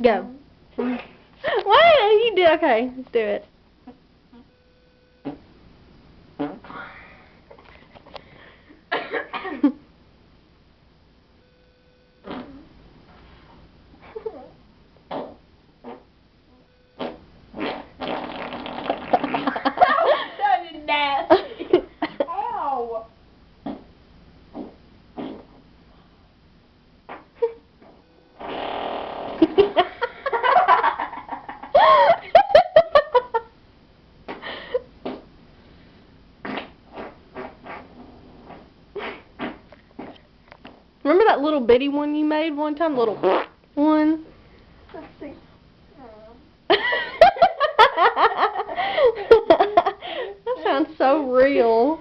Go. What? You do okay. Let's do it. Remember that little bitty one you made one time? Little one? Let's see. That sounds so real.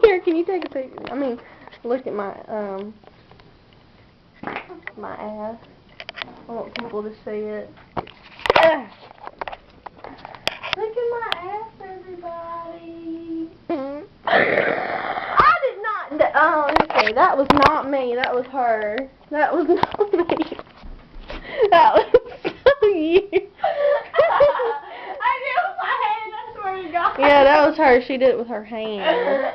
Here, can you take a picture? I mean, look at my my ass. I want people to see it. Look at my ass, everybody. I did not. Oh, okay. That was not me. That was her. That was not me. That was so you. I did it with my hand, I swear to God. Yeah, that was her. She did it with her hand.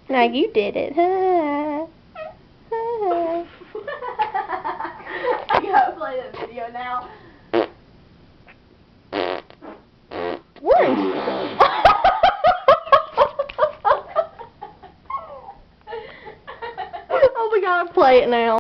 Now you did it. I gotta play that video now. What? Oh, we gotta play it now.